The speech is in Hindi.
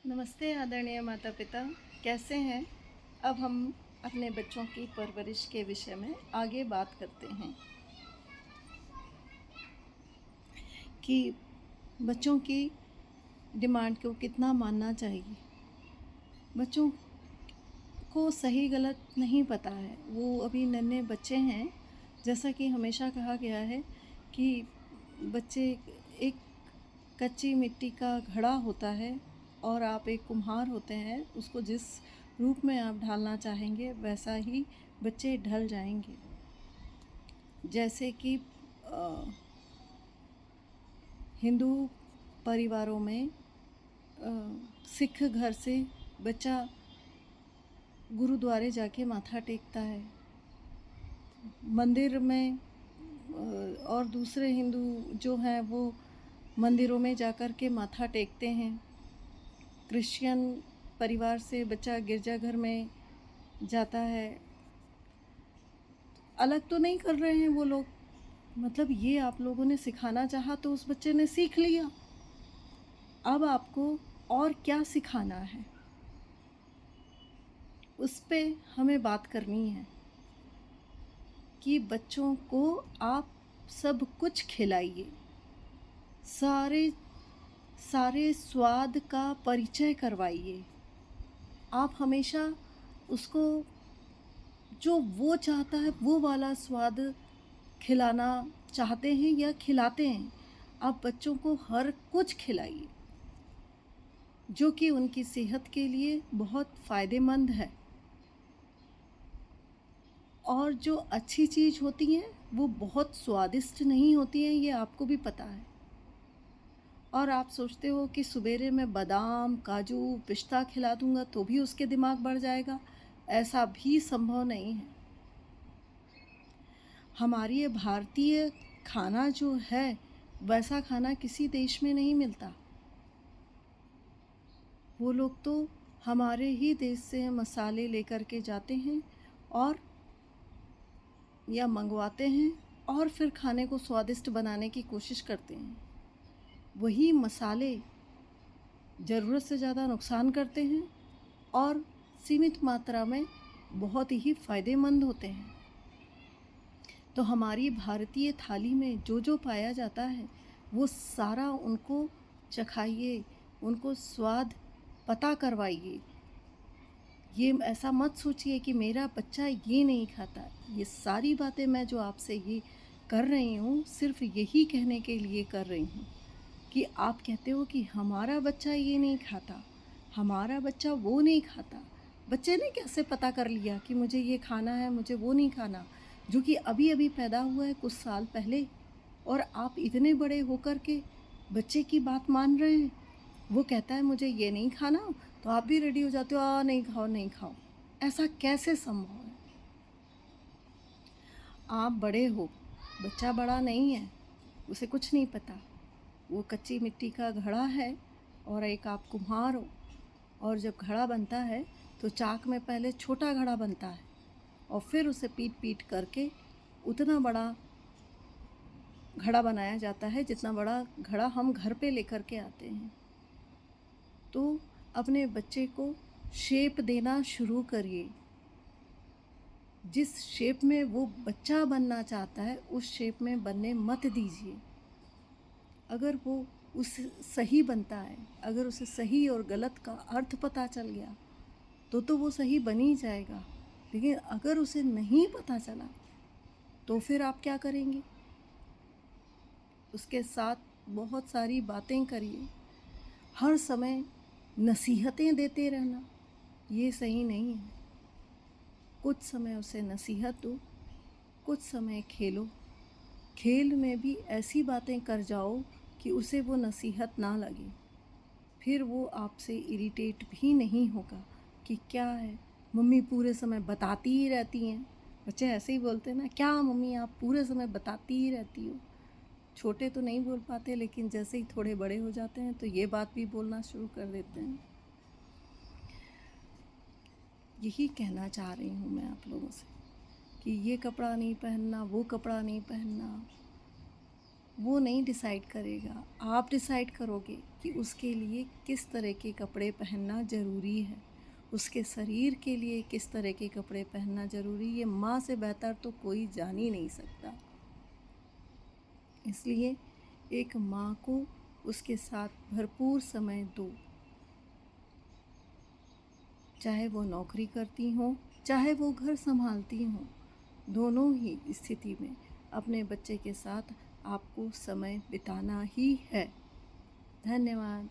नमस्ते आदरणीय माता पिता, कैसे हैं। अब हम अपने बच्चों की परवरिश के विषय में आगे बात करते हैं कि बच्चों की डिमांड को कितना मानना चाहिए। बच्चों को सही गलत नहीं पता है, वो अभी नन्हे बच्चे हैं। जैसा कि हमेशा कहा गया है कि बच्चे एक कच्ची मिट्टी का घड़ा होता है और आप एक कुम्हार होते हैं। उसको जिस रूप में आप ढालना चाहेंगे वैसा ही बच्चे ढल जाएंगे। जैसे कि हिंदू परिवारों में सिख घर से बच्चा गुरुद्वारे जाके माथा टेकता है, मंदिर में और दूसरे हिंदू जो हैं वो मंदिरों में जाकर के माथा टेकते हैं। क्रिश्चियन परिवार से बच्चा गिरजाघर में जाता है। अलग तो नहीं कर रहे हैं वो लोग, मतलब ये आप लोगों ने सिखाना चाहा तो उस बच्चे ने सीख लिया। अब आपको और क्या सिखाना है, उस पे हमें बात करनी है कि बच्चों को आप सब कुछ खिलाइए, सारे स्वाद का परिचय करवाइए। आप हमेशा उसको जो वो चाहता है वो वाला स्वाद खिलाना चाहते हैं या खिलाते हैं। आप बच्चों को हर कुछ खिलाइए जो कि उनकी सेहत के लिए बहुत फ़ायदेमंद है। और जो अच्छी चीज़ होती हैं वो बहुत स्वादिष्ट नहीं होती हैं, ये आपको भी पता है। और आप सोचते हो कि सवेरे में बादाम, काजू, पिस्ता खिला दूंगा तो भी उसके दिमाग बढ़ जाएगा। ऐसा भी संभव नहीं है। हमारी ये भारतीय खाना जो है वैसा खाना किसी देश में नहीं मिलता। वो लोग तो हमारे ही देश से मसाले लेकर के जाते हैं और या मंगवाते हैं और फिर खाने को स्वादिष्ट बनाने की कोशिश करते हैं। वही मसाले ज़रूरत से ज़्यादा नुकसान करते हैं और सीमित मात्रा में बहुत ही फ़ायदेमंद होते हैं। तो हमारी भारतीय थाली में जो जो पाया जाता है वो सारा उनको चखाइए, उनको स्वाद पता करवाइए। ये ऐसा मत सोचिए कि मेरा बच्चा ये नहीं खाता। ये सारी बातें मैं जो आपसे ये कर रही हूँ सिर्फ यही कहने के लिए कर रही हूँ कि आप कहते हो कि हमारा बच्चा ये नहीं खाता, हमारा बच्चा वो नहीं खाता। बच्चे ने कैसे पता कर लिया कि मुझे ये खाना है, मुझे वो नहीं खाना, जो कि अभी अभी पैदा हुआ है कुछ साल पहले। और आप इतने बड़े होकर के बच्चे की बात मान रहे हैं। वो कहता है मुझे ये नहीं खाना तो आप भी रेडी हो जाते हो, नहीं खाओ नहीं खाओ। ऐसा कैसे संभव है। आप बड़े हो, बच्चा बड़ा नहीं है, उसे कुछ नहीं पता। वो कच्ची मिट्टी का घड़ा है और एक आप कुम्हार हो। और जब घड़ा बनता है तो चाक में पहले छोटा घड़ा बनता है और फिर उसे पीट पीट करके उतना बड़ा घड़ा बनाया जाता है जितना बड़ा घड़ा हम घर पे लेकर के आते हैं। तो अपने बच्चे को शेप देना शुरू करिए। जिस शेप में वो बच्चा बनना चाहता है उस शेप में बनने मत दीजिए। अगर वो उस सही बनता है, अगर उसे सही और गलत का अर्थ पता चल गया तो वो सही बन ही जाएगा। लेकिन अगर उसे नहीं पता चला तो फिर आप क्या करेंगे। उसके साथ बहुत सारी बातें करिए। हर समय नसीहतें देते रहना ये सही नहीं है। कुछ समय उसे नसीहत दो, कुछ समय खेलो। खेल में भी ऐसी बातें कर जाओ कि उसे वो नसीहत ना लगे। फिर वो आपसे इरिटेट भी नहीं होगा कि क्या है मम्मी पूरे समय बताती ही रहती हैं। बच्चे ऐसे ही बोलते हैं ना, क्या मम्मी आप पूरे समय बताती ही रहती हो। छोटे तो नहीं बोल पाते, लेकिन जैसे ही थोड़े बड़े हो जाते हैं तो ये बात भी बोलना शुरू कर देते हैं। यही कहना चाह रही हूँ मैं आप लोगों से कि ये कपड़ा नहीं पहनना, वो कपड़ा नहीं पहनना, वो नहीं डिसाइड करेगा, आप डिसाइड करोगे। कि उसके लिए किस तरह के कपड़े पहनना ज़रूरी है, उसके शरीर के लिए किस तरह के कपड़े पहनना ज़रूरी, ये माँ से बेहतर तो कोई जान ही नहीं सकता। इसलिए एक माँ को उसके साथ भरपूर समय दो, चाहे वो नौकरी करती हों, चाहे वो घर संभालती हों, दोनों ही स्थिति में अपने बच्चे के साथ आपको समय बिताना ही है। धन्यवाद।